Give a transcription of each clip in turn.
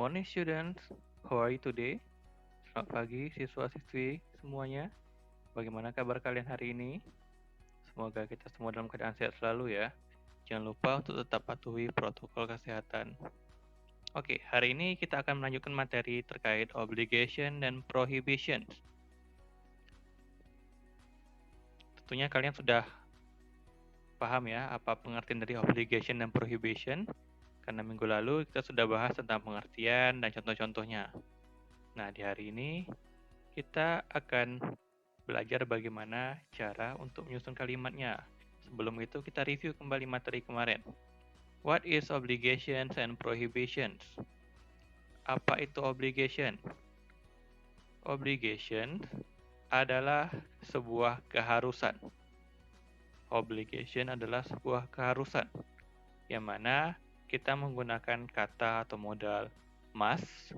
morning students, how are you today? Selamat pagi siswa-siswi semuanya. Bagaimana kabar kalian hari ini? Semoga kita semua dalam keadaan sehat selalu ya. Jangan lupa untuk tetap patuhi protokol kesehatan. Oke, hari ini kita akan melanjutkan materi terkait obligation dan prohibitions. Tentunya kalian sudah paham ya apa pengertian dari obligation dan prohibition, karena minggu lalu kita sudah bahas tentang pengertian dan contoh-contohnya. Nah, di hari ini kita akan belajar bagaimana cara untuk menyusun kalimatnya. Sebelum itu kita review kembali materi kemarin. What is obligations and prohibitions? Apa itu obligation? Obligation adalah sebuah keharusan. Obligation adalah sebuah keharusan, yang mana kita menggunakan kata atau modal must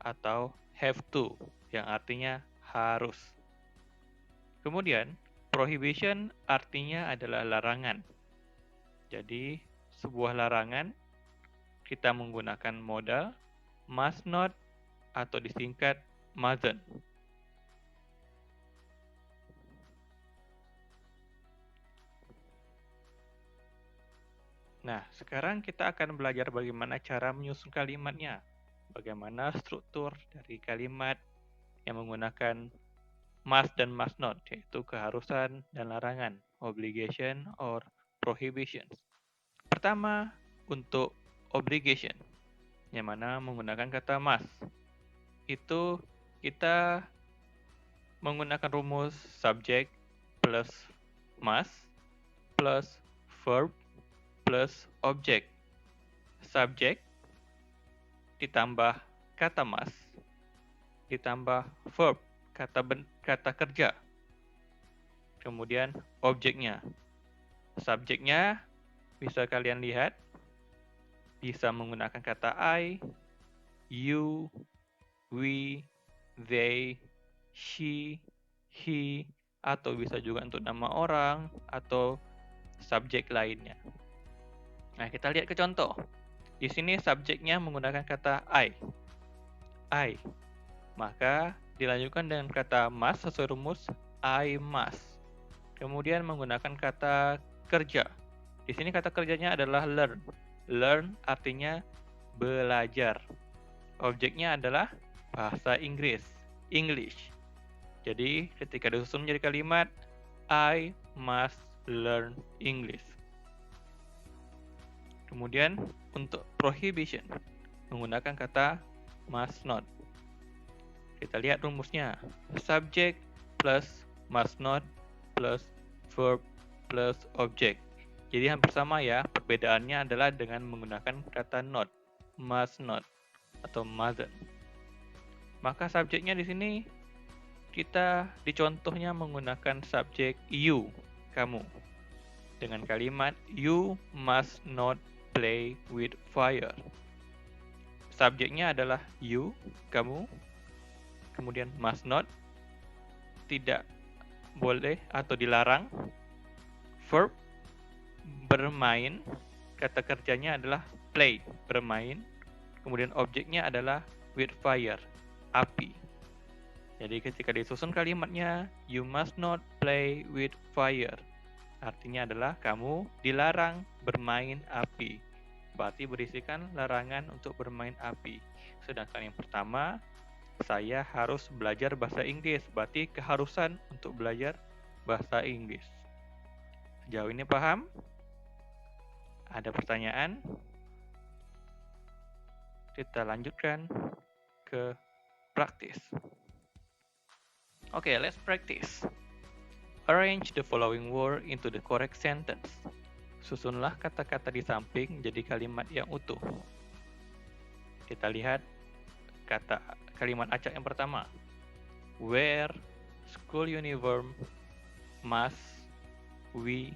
atau have to, yang artinya harus. Kemudian, prohibition artinya adalah larangan. Jadi, sebuah larangan kita menggunakan modal must not atau disingkat mustn't. Nah, sekarang kita akan belajar bagaimana cara menyusun kalimatnya. Bagaimana struktur dari kalimat yang menggunakan must dan must not, yaitu keharusan dan larangan, obligation or prohibitions. Pertama, untuk obligation, yang mana menggunakan kata must. Itu kita menggunakan rumus subject plus must plus verb plus object. Subject ditambah kata must ditambah verb, kata kerja. Kemudian objeknya. Subjeknya bisa kalian lihat, bisa menggunakan kata I, you, we, they, she, he, atau bisa juga untuk nama orang atau subjek lainnya. Nah, kita lihat ke contoh. Di sini subjeknya menggunakan kata I. Maka dilanjutkan dengan kata must sesuai rumus I must. Kemudian menggunakan kata kerja. Di sini kata kerjanya adalah learn. Learn artinya belajar. Objeknya adalah bahasa Inggris, English. Jadi ketika disusun menjadi kalimat I must learn English. Kemudian untuk prohibition menggunakan kata must not. Kita lihat rumusnya. Subject plus must not plus verb plus object. Jadi hampir sama ya, perbedaannya adalah dengan menggunakan kata not, must not atau mustn't. Maka subjeknya di sini kita di contohnya menggunakan subjek you, kamu. Dengan kalimat you must not play with fire. Subjeknya adalah you, kamu. Kemudian must not, tidak boleh atau dilarang. Verb, bermain. Kata kerjanya adalah play, bermain. Kemudian objeknya adalah with fire, api. Jadi ketika disusun kalimatnya, you must not play with fire. Artinya adalah kamu dilarang bermain api. Berarti berisikan larangan untuk bermain api. Sedangkan yang pertama, saya harus belajar bahasa Inggris. Berarti keharusan untuk belajar bahasa Inggris. Sejauh ini paham? Ada pertanyaan? Kita lanjutkan ke praktis. Okay, let's practice. Arrange the following word into the correct sentence. Susunlah kata-kata di samping jadi kalimat yang utuh. Kita lihat kalimat acak yang pertama. Wear, school uniform, must, we,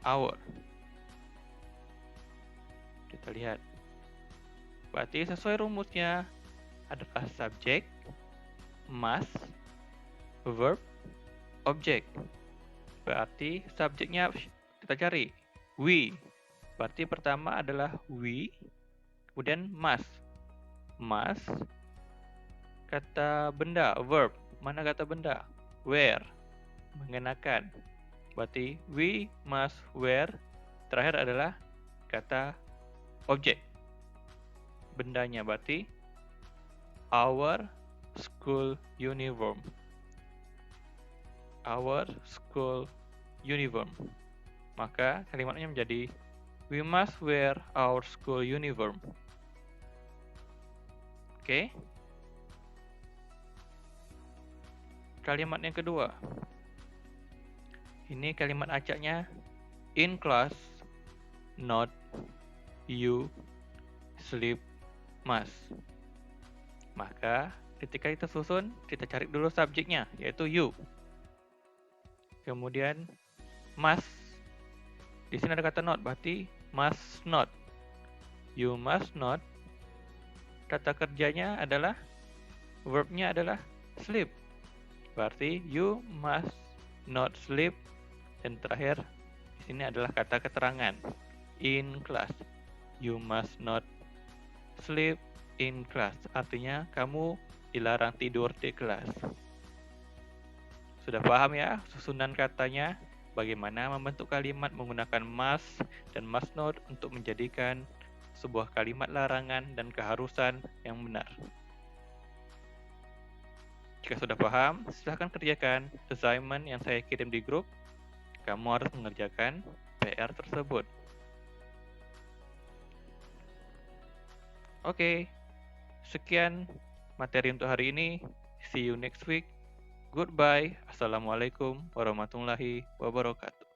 our. Kita lihat. Berarti sesuai rumusnya adalah subject, must, verb, object. Berarti subjeknya kita cari. We. Berarti pertama adalah we, kemudian must. must. Kata benda, verb. Mana kata benda? Wear, mengenakan. Berarti we must wear. Terakhir adalah kata objek. Bendanya berarti our school uniform. Our school uniform. Maka kalimatnya menjadi we must wear our school uniform. Oke. Kalimat yang kedua. Ini kalimat acaknya in class, not, you, sleep, must. Maka ketika kita susun, kita cari dulu subjeknya, yaitu you. Kemudian must. Di sini ada kata not, berarti must not. You must not. Kata kerjanya adalah, verbnya adalah sleep. Berarti you must not sleep. Dan terakhir, di sini adalah kata keterangan. In class. You must not sleep in class. Artinya, kamu dilarang tidur di kelas. Sudah paham ya susunan katanya? Bagaimana membentuk kalimat menggunakan must dan must not untuk menjadikan sebuah kalimat larangan dan keharusan yang benar. Jika sudah paham, silahkan kerjakan assignment yang saya kirim di grup. Kamu harus mengerjakan PR tersebut. Oke, sekian materi untuk hari ini. See you next week. Goodbye. Assalamualaikum warahmatullahi wabarakatuh.